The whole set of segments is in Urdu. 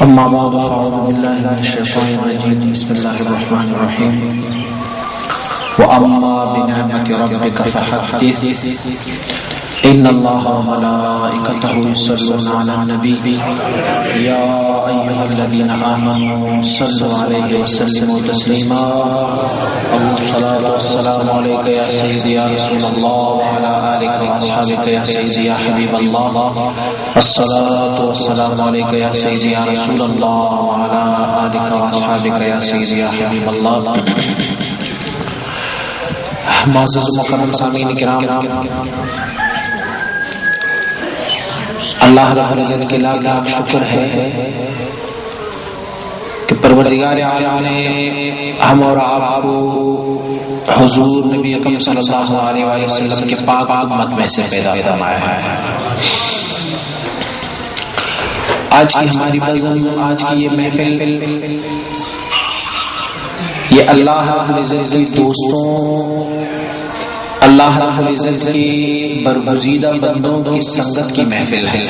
أما بعد فأعوذ بالله من الشيطان الرجيم بسم الله الرحمن الرحيم وأما بنعمة ربك فحدث إن الله وملائكته يصلون على النبي يا أيها الذين آمنوا صلوا عليه وسلموا تسليما الصلاة والسلام عليك يا سيدي يا رسول الله وعلى آلك وأصحابك يا سيدي يا حبيب الله الصلاة والسلام عليك يا سيدي يا رسول الله وعلى آلك وأصحابك يا سيدي يا حبيب الله معزز مکرم سامعین کرام، اللہ رب العزت کے لاکھ لاکھ شکر ہے کہ پروردگار عالم نے ہم اور آپ کو حضور نبی اکرم صلی اللہ علیہ وسلم کے پاک امت میں سے پیدا فرمایا ہے۔ آج کی ہماری بزم، آج کی یہ محفل، یہ اللہ رب العزت کی دوستوں، اللہ رب العزت کی برگزیدہ بندوں کی سنگت کی محفل ہے۔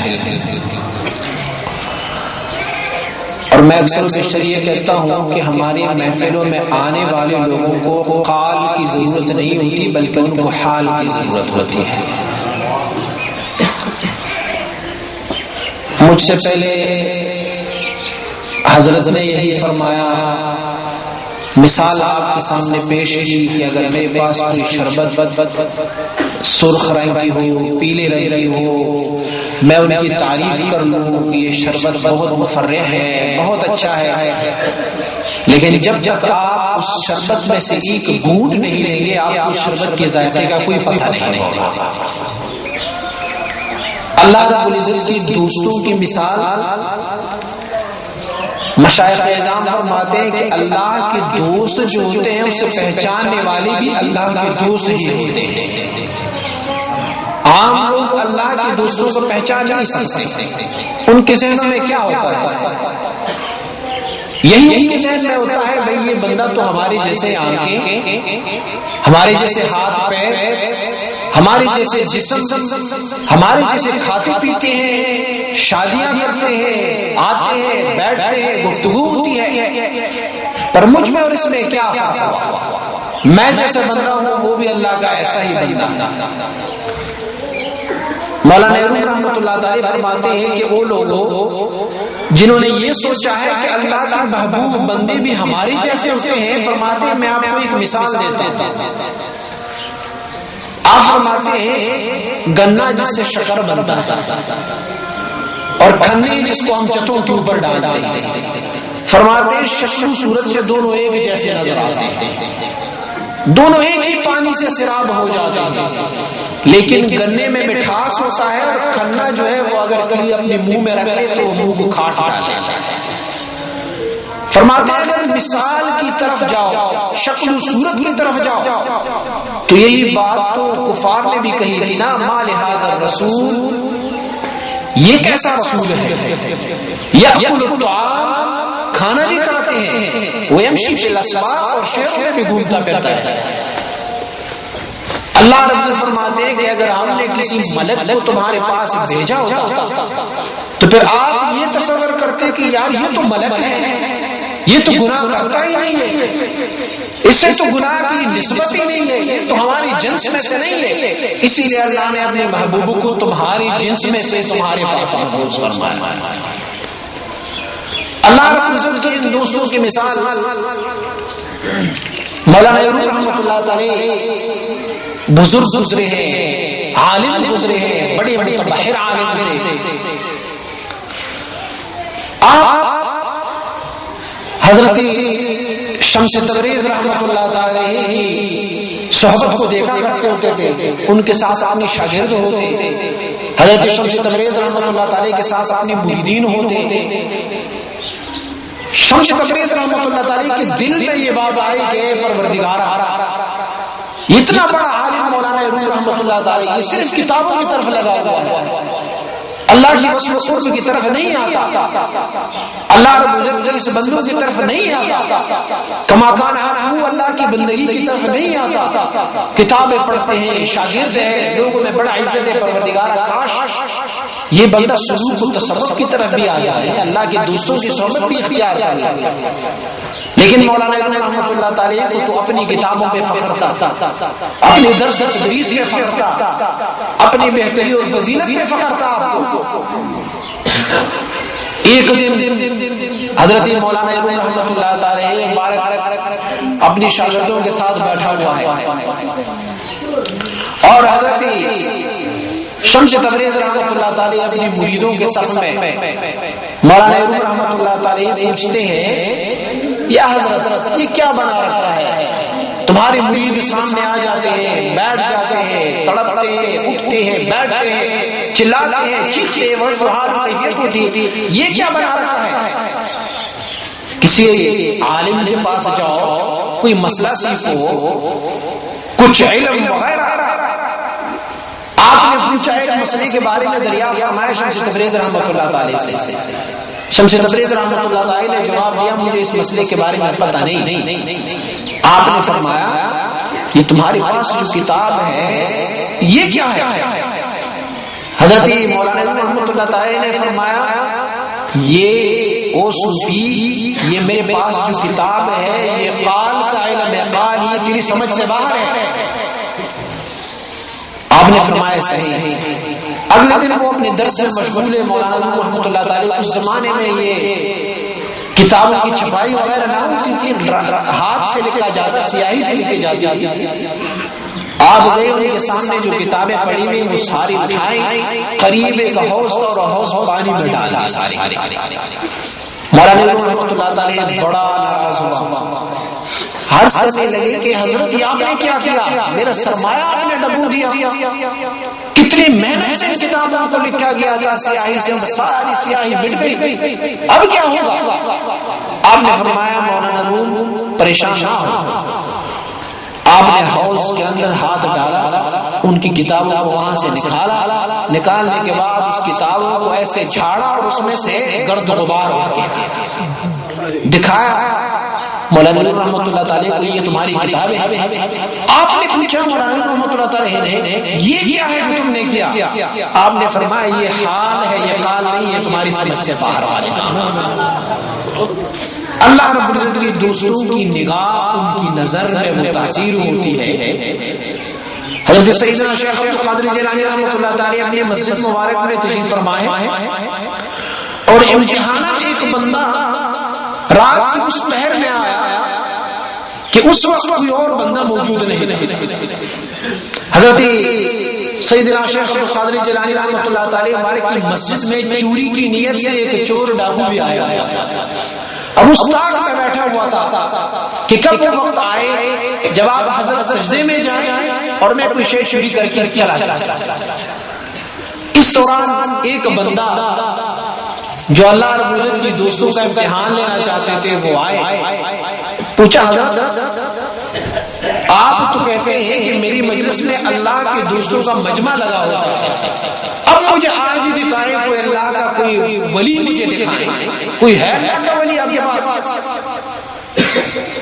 اور میں اکثر بیشتر یہ کہتا ہوں کہ ہماری محفلوں میں آنے والے لوگوں کو قال کی ضرورت نہیں ہوتی بلکہ ان کو حال کی ضرورت ہوتی ہے۔ مجھ سے پہلے حضرت نے یہی فرمایا، مثال آپ کے سامنے پیش کی کہ اگر میرے پاس کوئی شربت سرخ رنگ کی ہو، پیلے رنگ کی ہو، میں ان کی تعریف کر لوں کہ یہ شربت بہت مفرح ہے، بہت اچھا ہے، لیکن جب تک آپ اس شربت میں سے ایک گھونٹ نہیں لیں گے آپ کو شربت کے ذائقے کا کوئی پتہ نہیں ہوگا۔ اللہ رب العزت کی دوستوں کی مثال مشائخ اعظام فرماتے ہیں کہ اللہ کے دوست جو ہوتے ہیں اسے پہچاننے والے بھی اللہ کے دوست ہی ہوتے ہیں۔ عام لوگ اللہ کے دوستوں کو پہچان نہیں سکتے، ان کے ذہنوں میں کیا ہوتا ہے؟ یہی ان کے ذہن میں ہوتا ہے بھئی یہ بندہ تو ہمارے جیسے آنکھیں، ہمارے جیسے ہاتھ پیر، ہمارے جیسے جسم، ہمارے جیسے کھاتے پیتے ہیں، شادیاں کرتے ہیں، آتے ہیں، بیٹھتے ہیں، گفتگو ہوتی ہے، پر مجھ میں اور اس میں کیا فرق ہوا؟ میں جیسا بندہ ہوں وہ بھی اللہ کا ایسا ہی بندہ ہے۔ مولانا روم رحمۃ اللہ تعالی فرماتے ہیں کہ وہ لوگ جنہوں نے یہ سوچا ہے کہ اللہ کے محبوب بندے بھی ہمارے جیسے ہوتے ہیں، فرماتے ہیں میں آپ کو ایک مثال دیتا ہوں۔ آپ فرماتے ہیں گنا جس سے شکر بنتا ہے اور کھنے جس کو ہم چتوں کے اوپر ڈالتے ہیں، فرماتے ہیں شکل و صورت سے دونوں ایک جیسے نظر آتے ہیں، دونوں ایک ہی پانی سے سراب ہو جاتے ہیں، لیکن گنے میں مٹھاس ہوتا ہے اور کھنا جو ہے وہ اگر کبھی اپنے منہ میں رکھ لے تو منہ کو کاٹ ڈالتا ہے۔ فرماتے ہیں اگر مثال کی طرف جاؤ، شکل و صورت کی طرف جاؤ تو یہی بات تو کفار نے بھی کہی تھی نا، ما لہذا الرسول، یہ کیسا رسول ہے، یأکل الطعام، کھانا بھی کھاتے ہیں، ویمشی فی الاسواق، اور شہروں میں بھی گھومتا پھرتا ہے۔ اللہ رب العزت فرماتے ہیں کہ اگر ہم نے کسی ملک کو تمہارے پاس بھیجا ہوتا تو پھر آپ یہ تصور کرتے کہ یار یہ تو ملک ہے، یہ تو گناہ کرتا ہی نہیں ہے، اس سے تو گناہ کی نسبت ہی نہیں ہے، یہ تو ہماری جنس میں سے نہیں ہے، اسی لیے اللہ نے اپنے محبوب کو تمہاری جنس میں سے تمہارے پاس محفوظ فرمایا۔ اللہ رب العزت کے ان دوستوں کی مثال مولانا روم رحمۃ اللہ تعالی بزرگ گزرے ہیں، عالم گزرے ہیں، بڑے بڑے ماہر عالم تھے۔ آپ حضرت شمس تبریز رحمۃ اللہ تعالی کی صحبت کو دیکھا کرتے ہوتے تھے، ان کے ساتھ اپنے شاگرد ہوتے، حضرت شمس تبریز رحمۃ اللہ تعالی کے ساتھ اپنے مریدین ہوتے۔ شمس تبریز رحمۃ اللہ تعالی کے دل میں یہ بات آئی کہ پروردگار، اتنا بڑا عالم مولانا روم رحمۃ اللہ تعالی یہ صرف کتابوں کی طرف لگا ہوا ہے، اللہ کی وصف و قرب کی طرف نہیں آتا، اللہ رب العزت اس بندوں کی طرف نہیں آتا، کما کان وہ اللہ کی بندگی کی طرف نہیں آتا، کتابیں پڑھتے ہیں، شاگرد ہیں، لوگوں میں بڑا عزت ہے، پروردگار کاش یہ بندہ سلوک و تصوف کی طرف بھی آ جائے، اللہ کے دوستوں کی صحبت بھی اختیار کر لے۔ لیکن مولانا ابن رحمۃ اللہ تعالی کو تو اپنی کتابوں پہ فخر تھا، اپنی درس و تدریس پہ فخر تھا، اپنی بہتری اور فضیلت پہ فخر تھا آپ کو۔ ایک دن حضرت مولانا ابن رحمۃ اللہ تعالی مبارک اپنی شاگردوں کے ساتھ بیٹھا ہوا ہے اور حضرت شمس تبریز رحمۃ اللہ تعالی اپنی مریدوں کے صف میں مولانا ابن رحمۃ اللہ تعالی پوچھتے ہیں، یا حضرت یہ کیا بنا رکھا ہے؟ تمہارے مرید سامنے آ جاتے ہیں، بیٹھ جاتے ہیں، تڑپتے ہیں، اٹھتے ہیں، بیٹھتے ہیں، چلاتے ہیں، چیختے ہیں، کیفیت ہوتی، یہ کیا بنا رکھا ہے؟ کسی عالم کے پاس جاؤ، کوئی مسئلہ سیکھو، کچھ علم وغیرہ۔ آپ نے پوچھا ایک مسئلے کے بارے میں دریافت فرمایا شمس تبریز رحمۃ اللہ تعالی سے۔ شمس تبریز رحمۃ اللہ تعالی نے جواب دیا، مجھے اس مسئلے کے بارے میں پتہ نہیں۔ آپ نے فرمایا یہ تمہارے پاس جو کتاب ہے یہ کیا ہے؟ حضرت مولانا رحمۃ اللہ تعالی نے فرمایا یہ او صوفی، یہ میرے پاس جو کتاب ہے یہ قال کا علم ہے، قال یہ تیری سمجھ سے باہر ہے۔ آپ نے فرمایا صحیح۔ اگلے دن وہ اپنے درس میں مشغول ہے، مولانا رحمۃ اللہ تعالی اس زمانے میں یہ کتابوں کی چھپائی وغیرہ نہ ہوتی تھی، ہاتھ سے لکھا جاتا، سیاہی سے لکھی جاتی تھی۔ آپ گئے ان کے سامنے جو کتابیں پڑھی ہوئی وہ ساری اٹھائیں، قریب ایک حوض اور حوض پانی میں ڈالا ساری۔ مولانا رحمۃ اللہ تعالی بڑا ناراض ہوا، ہر کرنے لگے کہ حضرت یہ آپ نے کیا کیا؟ میرا سرمایہ آپ نے ڈبو دیا، کتنے محنت سے کتابوں کو لکھا گیا تھا، سیاہی سے ساری سیاہی مٹ گئی، اب کیا ہوگا؟ آپ نے فرمایا مولانا روم پریشان نہ ہو۔ آپ نے حوض کے اندر ہاتھ ڈالا، ان کی کتابوں کو وہاں سے نکالا، نکالنے کے بعد اس کتابوں کو ایسے جھاڑا اور اس میں سے گرد غبار ہو کے دکھایا مولانا رحمۃ اللہ تعالی کو، یہ تمہاری کتاب ہے۔ آپ نے پوچھا مولانا رحمۃ اللہ تعالی نے یہ کیا ہے جو تم نے کیا؟ آپ نے فرمایا یہ حال ہے، یہ قال نہیں ہے، تمہاری سمجھ سے باہر والی کام۔ اللہ رب العزت کی دوستوں کی نگاہ، ان کی نظر میں متاثر ہوتی ہے۔ حضرت سیدنا شیخ عبد القادر جیلانی رحمۃ اللہ تعالی اپنی مسجد مبارک میں تشریف فرمائے اور امتحانات ایک بندہ رات کی اس پہر میں آیا کہ اس وقت کوئی اور بندہ موجود نہیں۔ حضرت سیدنا شیخ عبد القادر جیلانی رحمۃ اللہ تعالی ہمارے کی مسجد میں چوری کی نیت سے ایک چور ڈاکو بھی آیا تھا۔ اب اس طاق میں بیٹھا ہوا تھا کہ کب وہ وقت آئے جب آپ حضرت سجدے میں جائیں اور میں کوئی شے چوری کر کے چلا جائے۔ اس دوران ایک بندہ جو اللہ رب العزت کی دوستوں کا امتحان لینا چاہتے تھے وہ آئے، پوچھا حضرت آپ تو کہتے ہیں کہ میری مجلس میں اللہ کے دوستوں کا مجمع لگا ہوتا ہے، اب مجھے آج ہی دکھائیں کوئی اللہ کا کوئی ولی، مجھے دکھائیں کوئی ہے اللہ کا ولی آپ کے پاس۔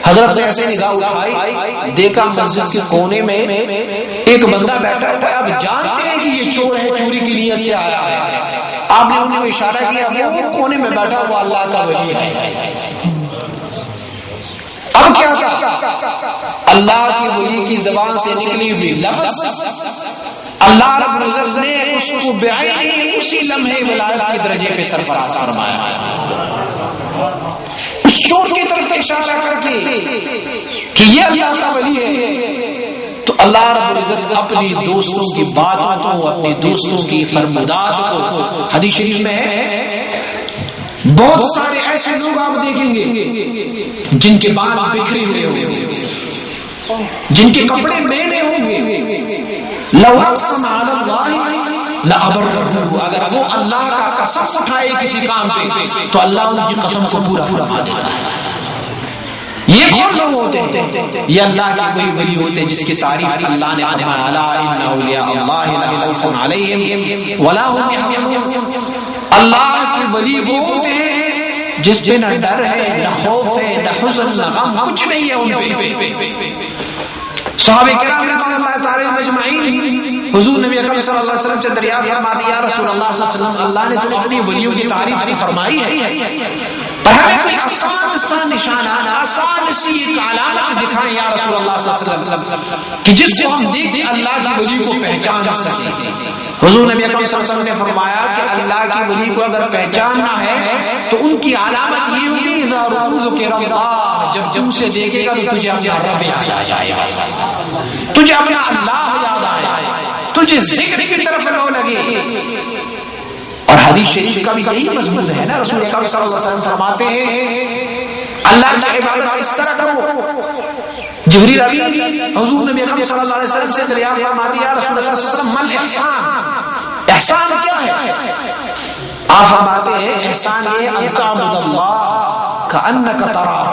حضرت نے ایسے نگاہ اٹھائی، دیکھا مسجد کے کونے میں ایک بندہ بیٹھا ہوا ہے، اب جانتے ہیں کہ یہ چور ہے، چوری کی نیت سے آیا ہے۔ آپ نے انہیں اشارہ کیا، وہ کونے میں بیٹھا ہوا اللہ کا ولی ہے۔ اب کیا تھا؟ اللہ کی ولی کی زبان سے نکلی ہوئی لفظ اللہ رب العزت نے اس کو بعینی اسی لمحے ولایت کے درجے پہ سرفراز فرمایا، اس چور کی طرف اشارہ کر کے کہ یہ اللہ کا ولی ہے۔ تو اللہ رب العزت اپنی دوستوں کی باتوں کو، اپنی دوستوں کی فرمودات کو، حدیث شریف میں ہے بہت سارے ایسے لوگ آپ دیکھیں گے جن کے بال بکھرے ہوئے ہوں گے، جن کے کپڑے میلے ہوں گے، لو اقسم علی اللہ لابرہ، اگر وہ اللہ کا قسم اٹھائے کسی کام پہ تو اللہ ان کی قسم کو پورا فرما دیتا ہے۔ یہ کون لوگ ہوتے ہیں؟ یہ اللہ کے کوئی ولی ہوتے ہیں جس کی تعریف اللہ نے فرمایا الا ان اولیاء اللہ لا خوف علیہم ولا هم يحزنون۔ اللہ کے ولی وہ ہوتے ہیں جس پہ نہ ڈر ہے، نہ خوف ہے، نہ حزن، نہ غم، کچھ نہیں ہے ان پہ۔ صحابہ کرام رضوان اللہ تعالی اجمعین حضور نبی اکرم صلی اللہ علیہ وسلم سے دریافت فرماتے ہیں، یا رسول اللہ صلی اللہ علیہ وسلم، اللہ نے تو اپنی ولیوں کی تعریف تو فرمائی ہے، پر ہمیں کوئی آسان سا نشانہ، آسان سی ایک علامت دکھائیں یا رسول اللہ صلی اللہ علیہ وسلم کہ جس کو ہم دیکھ دیں اللہ کی ولی کو پہچان سکیں۔ حضور نبی اکرم صلی اللہ علیہ وسلم نے فرمایا کہ اللہ کی ولی کو اگر پہچاننا ہے تو ان کی علامت یہ ہوگی اذا ذکر اللہ، جب تم سے دیکھے گا تو تجھے اپنا رب یاد آ جائے گا، تجھے اپنا اللہ یاد آئے، تجھے ذکر کی طرف لو لگے۔ اور حدیث شریف کا بھی یہی مضمون ہے نا، رسول اکرم صلی اللہ علیہ وسلم فرماتے ہیں اللہ کی عبادت اس طرح کرو۔ جبریل امین حضور نبی اکرم صلی اللہ علیہ وسلم سے دریافت فرماتے ہیں، یا رسول اللہ صلی اللہ علیہ وسلم مل احسان، احسان کیا ہے؟ آپ فرماتے ہیں احسان یہ ان تعبد اللہ کأنک تراہ،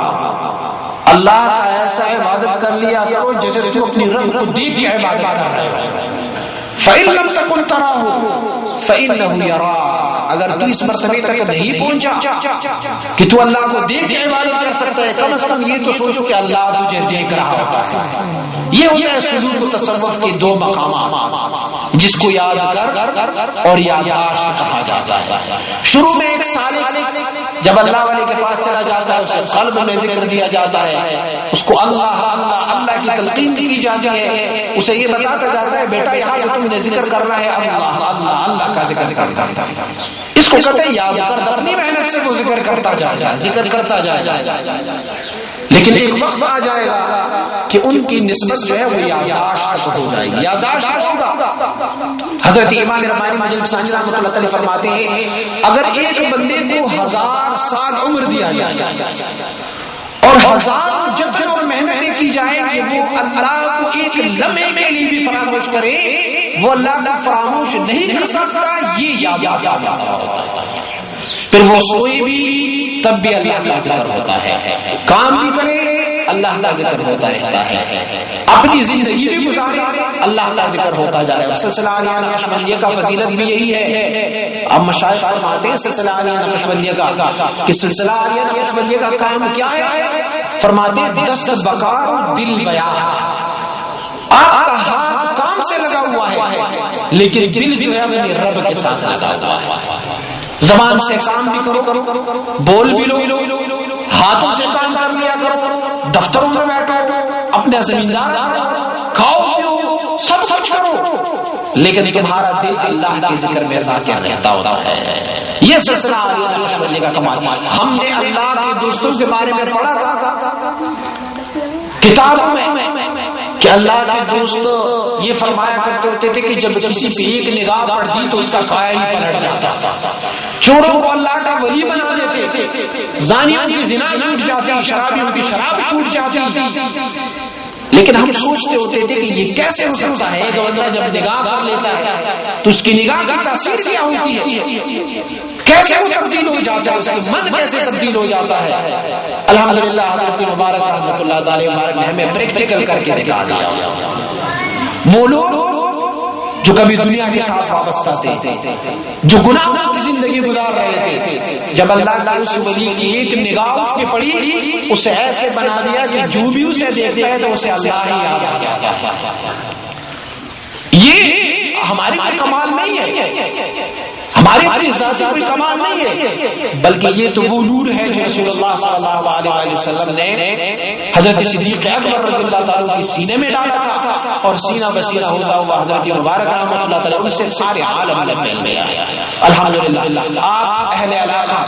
اللہ کا ایسا عبادت کر لیا کرو جیسے تم اپنی رب کو دیکھ کے عبادت کر رہے ہو۔ فَإِن لَمْ تَكُنْ تَرَاهُ فَإِنَّهُ يَرَاكَ، اگر تو اس مرتبے تک نہیں پہنچا کہ تو اللہ کو دیکھ کے عبادت کر سکتا ہے، کم از کم یہ تو سوچو کہ اللہ تجھے دیکھ رہا ہوتا ہے۔ یہ ہوتا ہے سلوک و تصوف کے دو مقامات جس کو یاد کر اور یادداشت کہا جاتا ہے۔ شروع میں ایک سالک جب اللہ والے کے پاس چلا جاتا ہے اسے قلب میں ذکر دیا جاتا ہے، اس کو اللہ اللہ اللہ کی تلقین کی جاتی ہے، اسے یہ بتاتا جاتا ہے بیٹا یہاں جو تم نے ذکر کرنا ہے اللہ اللہ اللہ کا ذکر کرنا ہے، اس کو کہتے ہیں یاد کر، اپنی محنت سے وہ ذکر کرتا جائے، ذکر کرتا جائے۔ لیکن ایک وقت آ جائے گا کہ ان کی نسبت جو ہے وہ یادداشت تک ہو جائے گی، یادداشت ہوگا۔ حضرت امام ربانی مجلس ثانی رحمۃ اللہ علیہ فرماتے ہیں اگر ایک بندے کو 1000 سال عمر دیا جائے اور 1000 جتن اور محنتیں کی جائیں کہ وہ اللہ کو ایک لمحے کے لیے بھی فراموش کرے، وہ اللہ کو فراموش نہیں کر سکتا، یہ یاد ہوتا ہے۔ پھر وہ سوئے بھی تب بھی اللہ کا ذکر ہوتا ہے، کام بھی کرے اللہ کا ذکر ہوتا رہتا ہے، اپنی زندگی بھی گزارے اللہ کا ذکر ہوتا جا رہا ہے۔ سلسلہ عالیہ نقشبندیہ کا فضیلت بھی یہی ہے۔ اب مشائخ فرماتے ہیں سلسلہ عالیہ نقشبندیہ کا کہ سلسلہ عالیہ نقشبندیہ کا قائم کیا ہے؟ فرماتے ہیں دست بکار دل بیان، آپ کا ہاتھ کام سے لگا ہوا ہے لیکن دل جو ہے اپنے رب کے ساتھ لگا ہوا ہے۔ زبان سے کام بھی کرو، بول بھی لو، ہاتھوں سے کام کر لیا کرو، دفتروں میں بیٹھو، اپنے زمیندار کھاؤ پیو، سب کچھ کرو، لیکن تمہارا دل اللہ کے ذکر میں ذاکر رہتا ہوتا ہے۔ یہ سلسلہ عالیہ نقشبندیہ کا کمال۔ ہم نے اللہ کے دوستوں کے بارے میں پڑھا تھا کتابوں میں کہ اللہ کے دوست یہ فرمایا کرتے ہوتے تھے کہ جب کسی پہ ایک نگاہ پڑتی تو اس کا سایہ ہی پلٹ جاتا تھا، چوروں کو اللہ کا ولی بنا دیتے تھے، زانیوں کی زنا چھوٹ جاتی، شرابیوں کی شراب چھوٹ جاتی۔ لیکن ہم سوچتے ہوتے تھے کہ یہ کیسے ہو سکتا ہے، ایک بندہ جب نگاہ کر لیتا ہے تو اس کی نگاہ کی تاثیر کیا ہوتی ہے، کیسے وہ تبدیل ہو جاتا ہے، اس کا من کیسے تبدیل ہو جاتا ہے۔ الحمدللہ حضرت مبارک رحمۃ اللہ تعالی مبارک نے ہمیں پریکٹیکل کر کے دکھا دیا۔ وہ لوگ جو کبھی دنیا کے ساتھ وابستہ تھے، جو گناہوں کی زندگی گزار رہے تھے، جب اللہ کے اس ولی کی ایک نگاہ اس پہ پڑی، اسے ایسے بنا دیا کہ جو بھی اسے دیکھتا ہے تو اسے اللہ ہی یاد آ جاتا ہے۔ یہ ہماری کوئی کمال نہیں ہے، ہماری ذاتی کوئی کمال نہیں ہے، بلکہ یہ تو وہ نور ہے جو رسول اللہ صلی اللہ علیہ وسلم نے حضرت صدیق اکبر رضی اللہ تعالیٰ کے سینے میں ڈالا تھا، اور سینہ بسینہ ہوتا ہوا حضرت مبارک رحمۃ اللہ تعالیٰ ان سے سارے عالم میں پھیل گیا۔ الحمدللہ آپ اہل علاقہ،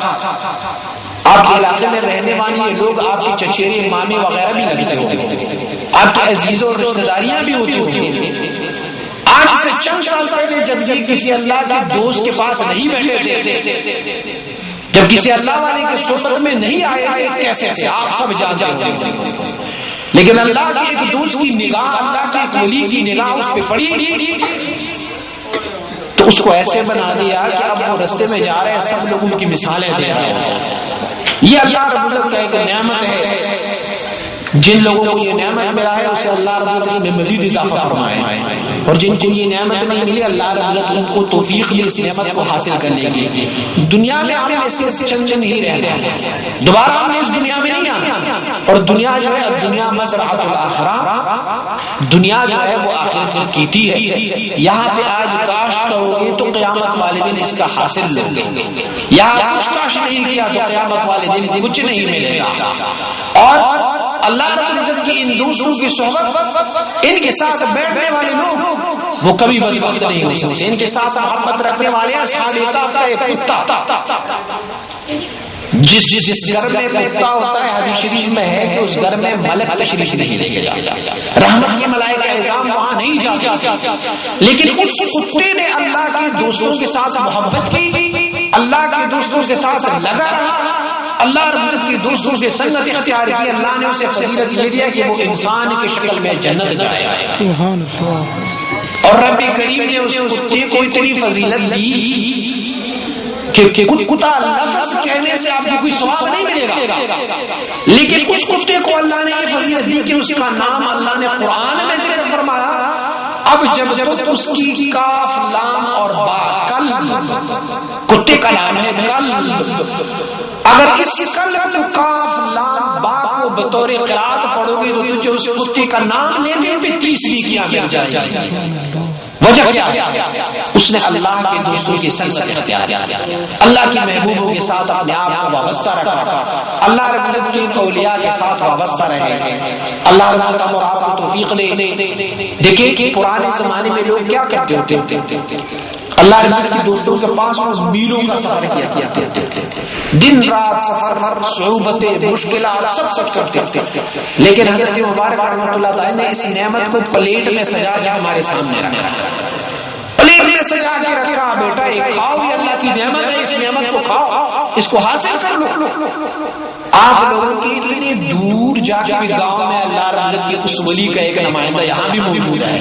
آپ کے علاقے میں رہنے والے لوگ آپ کی چچیرے مامے وغیرہ بھی لگتے ہوتے، آپ کے عزیزوں اور رشتہ داریاں بھی ہوتی ہوتی۔ آج سے چند سال پہلے جب کسی اللہ کے دوست کے پاس نہیں بیٹھے تھے، جب کسی اللہ والے کے صحبت میں نہیں آئے تھے، کیسے تھے آپ سب جانتے ہیں۔ لیکن اللہ کے ایک دوست کی نگاہ، اللہ کے ایک ولی کی نگاہ اس پہ پڑی تو اس کو ایسے بنا دیا کہ اب وہ رستے میں جا رہے ہیں، سب لوگ ان کی مثالیں دے رہے ہیں۔ یہ اللہ رب العزت کا ایک نعمت ہے جن لوگوں کو یہ نعمت ملا ہے اسے اللہ رب العزت میں مزید اضافہ فرمائے، اور جن کو یہ نعمت نہیں ملی اللہ رب العزت ان کو توفیق دے اس نعمت کو حاصل کرنے کی۔ دنیا میں ہم ایسے چند ہی رہنا ہے، دوبارہ ہم نے اس دنیا میں نہیں آنا، اور دنیا جو ہے دنیا مزرعۃ الآخرہ، دنیا جو ہے وہ آخرت کی کھیتی ہے۔ یہاں پہ آج کاشت کرو گے تو قیامت والے دن اس کا حاصل لو گے، یہاں کچھ کاشت نہیں کیا تو قیامت والے دن کچھ نہیں ملے گا۔ اور اللہ رب العزت کی ان دوستوں کی صحبت، ان کے ساتھ بیٹھنے والے لوگ وہ کبھی بدبخت نہیں ہو سکتے، ان کے ساتھ محبت رکھنے والے اصحاب کہف کا ایک کتا، جس گھر میں کتا ہوتا ہے حدیث شریف میں ہے کہ اس گھر میں ملک تشریف نہیں لے کے جاتا، رحمت کے ملائکہ اعظام وہاں نہیں جاتے، لیکن اس کتے نے اللہ کے دوستوں کے ساتھ محبت کی، اللہ کے دوستوں کے ساتھ لگا رہا، اللہ رب العزت کے دوستوں سے سنت اختیار کی، اللہ نے اسے فضیلت یہ دیا کہ وہ انسان کی شکل میں جنت جائے۔ سبحان اللہ۔ اور رب کریم نے اس کتے کو اتنی فضیلت دی کہ کتا لفظ کہنے سے آپ کو کوئی ثواب نہیں ملے گا، لیکن اس کتے کو اللہ نے یہ فضیلت دی کہ اس کا نام اللہ نے قرآن میں ذکر فرمایا۔ اب جب تک اس کی کاف لام اور با کل، کتے کا نام ہے کل، اگر اس کل کو کاف لام با کو بطور قرات پڑھو گے تو تجھے اس کتے کا نام لیتے ہوئے 30 کیا مل جائے گا۔ وجہ کیا ہے؟ اس نے اللہ کے دوستوں کی سنت اختیار کیا، اللہ کے محبوبوں کے ساتھ اپنے آپ کو وابستہ رکھا، اللہ رب العزت کے اولیاء کے ساتھ وابستہ رہے۔ اللہ رب العزت اور آپ کو توفیق دے۔ دیکھیں کہ پرانے زمانے میں لوگ کیا کرتے ہوتے، اللہ رب العزت کے دوستوں کے پاس میلوں کا سفر کیا کرتے تھے، دن رات سفر، صعوبتیں، مشکلات سب کرتے تھے، لیکن حضرت مبارک رحمۃ اللہ تعالی نے اس نعمت کو پلیٹ میں سجا کے ہمارے سامنے رکھا، پلیٹ میں سجا کے رکھا، بیٹا یہ کھاؤ، یہ اللہ کی نعمت ہے، اس نعمت کو کھاؤ، اس کو حاصل کر لو۔ آپ لوگوں کی اتنی دور جا کے بھی گاؤں میں اللہ رب العزت کے اس ولی کا ایک نمائندہ یہاں بھی موجود ہے،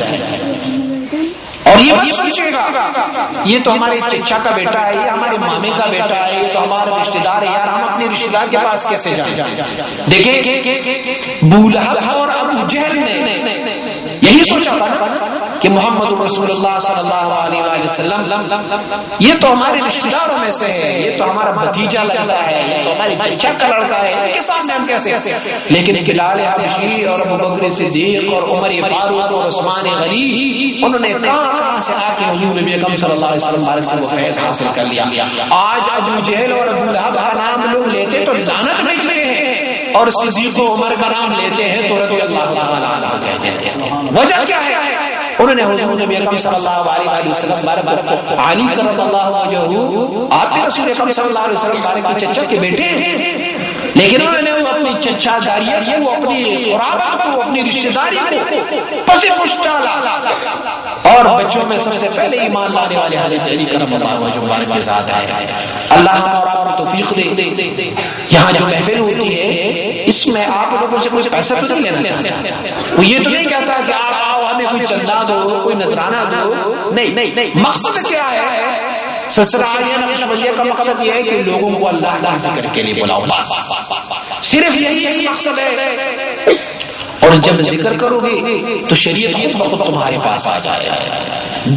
اور یہ مت سوچے گا یہ تو ہمارے چچا کا بیٹا ہے، یہ ہمارے مامے کا بیٹا ہے، یہ تو ہمارا رشتہ دار ہے، یار ہم اپنے رشتہ دار کے پاس کیسے جائیں؟ دیکھیں ابو لہب اور ابو جہل نے یہی سوچا تھا کہ محمد رسول اللہ صلی اللہ علیہ وسلم یہ تو ہمارے رشتہ داروں میں سے ہے، یہ تو ہمارا بھتیجا لگتا ہے، یہ تو ہمارے چچا کا لڑکا ہے، ان کے سامنے ہم کیسے؟ لیکن بلال حبشی اور ابو بکر صدیق اور عمر فاروق اور عثمان غنی انہوں نے کہاں سے آ کے حضور نبی اکرم صلی اللہ علیہ وسلم بارک سے وہ فیض حاصل کر لیا۔ آج ابو جہل اور ابو لہب کا نام لوگ لیتے تو لعنت بھیج رہے ہیں، اور صدیق و عمر کا نام لیتے ہیں تو رضی اللہ تعالی عنہ کہتے ہیں۔ وجہ کیا ہے؟ انہوں نے حضور نبی اکرم صلی اللہ علیہ وسلم بارک کو علی کرم اللہ وجہہ، آپ رسول اکرم صلی اللہ علیہ وسلم بارک کے چچا کے بیٹے ہیں، لیکن انہوں نے وہ اپنی چچا داریت کو، وہ اپنی قرابت کو، اپنی رشتہ داری کو پس پشت ڈالا، اور بچوں میں سب سے پہلے ایمان لانے والے حضرت علی کرم اللہ وجہہ مبارک کے ساتھ آئے۔ اللہ اور آپ کو توفیق دے۔ یہاں جو محفل ہوتی ہے اس میں آپ لوگوں سے کوئی پیسہ تو نہیں لینا چاہتا، وہ یہ تو نہیں کہتا کہ آؤ ہمیں کوئی چندہ دو، کوئی نذرانہ دو، نہیں، مقصد کیا ہے؟ سسرالیہ نقشبندیہ کا مقصد یہ ہے کہ لوگوں کو اللہ کا ذکر کے لیے بلاؤ، بس صرف یہی مقصد ہے۔ اور جب ذکر کرو گے تو شریعت خود بخود تمہارے پاس آ جائے گا،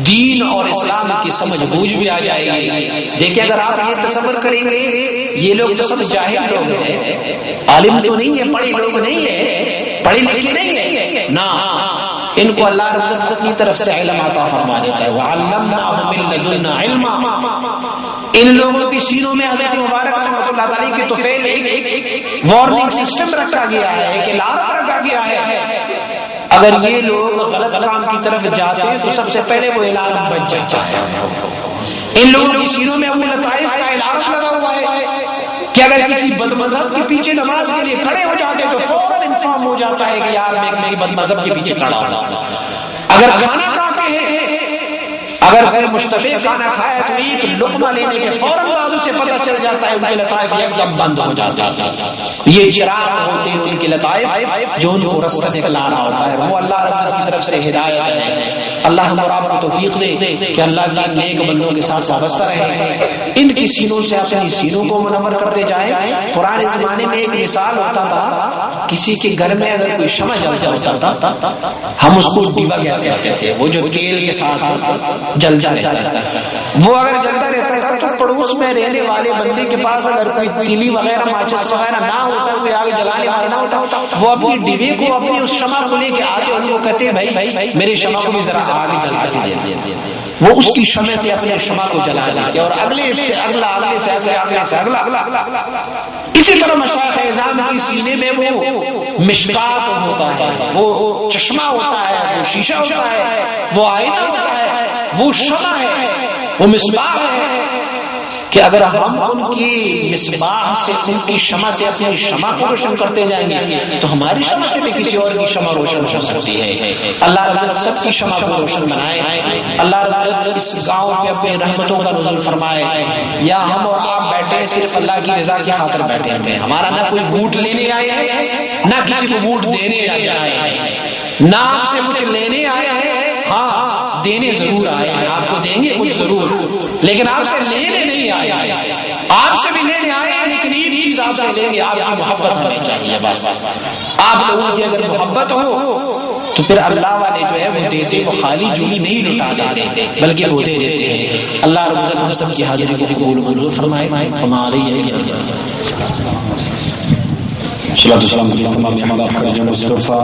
دین اور اسلام کی سمجھ بوجھ بھی آ جائے گی۔ دیکھیں اگر آپ یہ تصور کریں گے یہ لوگ تو سب جاہل لوگ ہیں، عالم تو نہیں ہے، پڑھے لوگ نہیں ہے، پڑھے لکھے نہیں ہے، نہ ان کو اللہ رب العزت کی طرف سے علم عطا فرما دیتا ہے، وَعَلَّمْنَاهُ مِن لَّدُنَّا عِلْمًا۔ ان لوگوں کی سینوں میں حضرت مبارک رحمۃ اللہ تعالی کی توفیل ایک وارننگ سسٹم رکھا گیا ہے، ایک الارم رکھا گیا ہے، اگر یہ لوگ غلط کام کی طرف جاتے ہیں تو سب سے پہلے وہ الارم بج جاتا ہے۔ ان لوگوں کی سینوں میں وہ لطائف کا الارم لگا ہوا ہے کہ اگر کسی بد مذہب کے پیچھے نماز کے لیے کھڑے ہو جاتے تو فوراً انفارم ہو جاتا ہے کہ یار میں کسی بد مذہب کے پیچھے کھڑا ہوں۔ اگر کھانا کھاتے ہیں، اگر مشتبہ کھانا کھایا تو ایک لقمہ لینے کے فوراً بعد اسے پتہ چل جاتا ہے ان کے لطائف ایک دم بند ہو جاتا ہے۔ یہ چراغ ہوتے ہیں ان کے لطائف جو ان کو رستہ دکھلا رہا ہوتا ہے، وہ اللہ رب کی طرف سے ہدایت ہے۔ اللہ ہم اور آپ کو توفیق دے کہ اللہ کے نیک بندوں کے ساتھ وابستہ رہیں، ان کی سینوں سے اپنی سینوں کو منور کرتے جائیں۔ پرانے زمانے میں ایک مثال ہوتا تھا، کسی کے گھر میں اگر کوئی شمع جلتا ہوتا تھا ہم اس کو ڈیبا کہتے تھے، وہ جو تیل کے ساتھ جلتا رہتا ہے، وہ اگر جلتا رہتا تھا تو پڑوس میں رہنے والے بندے کے پاس اگر کوئی تیلی وغیرہ ماچس وغیرہ نہ ہوتا، کوئی آگے جلانے والا نہ ہوتا، وہ اپنی ڈیبے کو اپنی اس شمع کو لے کے آتے ان کو کہتے بھائی میرے شمع کو بھی ذرا آگے جلتا دے، وہ اس کی شمع سے اپنے شمع کو جلا دیتے اور اگلے سے اگلا، اگلے سے اگلا۔ اسی طرح مشائخ اعظام کی سینے میں وہ مشکات ہوتا ہے، وہ چشمہ ہوتا ہے، وہ شیشہ ہوتا ہے، وہ آئینہ ہوتا ہے، وہ شمع ہے، وہ مصباح ہے کہ اگر ہم ان کی مصباح سے، ان کی شمع سے اپنی شمع کو روشن کرتے جائیں گے تو ہماری شمع سے بھی کسی اور کی شمع روشن ہو سکتی ہے۔ اللہ رب العزت سب کی شمع کو روشن بنائے، اللہ رب العزت اس گاؤں پہ اپنے رحمتوں کا نزول فرمائے۔ یا ہم اور آپ بیٹھے صرف اللہ کی رضا کی خاطر بیٹھے ہیں، ہمارا نہ کوئی ووٹ لینے آئے ہیں نہ کسی کو ووٹ دینے آئے ہیں، نہ آپ سے کچھ لینے آئے ہیں، ہاں دینے ضرور آئے ہیں، آپ کو دیں گے کچھ ضرور، لیکن آپ سے لینے نہیں آئے ہیں، آپ سے بھی لینے آئے ہیں لیکن ایک چیز آپ سے لیں گے، آپ کی محبت ہمیں چاہیے بس۔ آپ لوگوں کی اگر محبت ہو تو پھر اللہ والے جو ہے وہ دیتے، وہ خالی جھولی نہیں لوٹا دیتے بلکہ وہ دے دیتے ہیں۔ اللہ رب العزت ہم سب کی حاضری کو قبول منظور فرمائے۔ ہمارے صلاۃ والسلام علی مصطفیٰ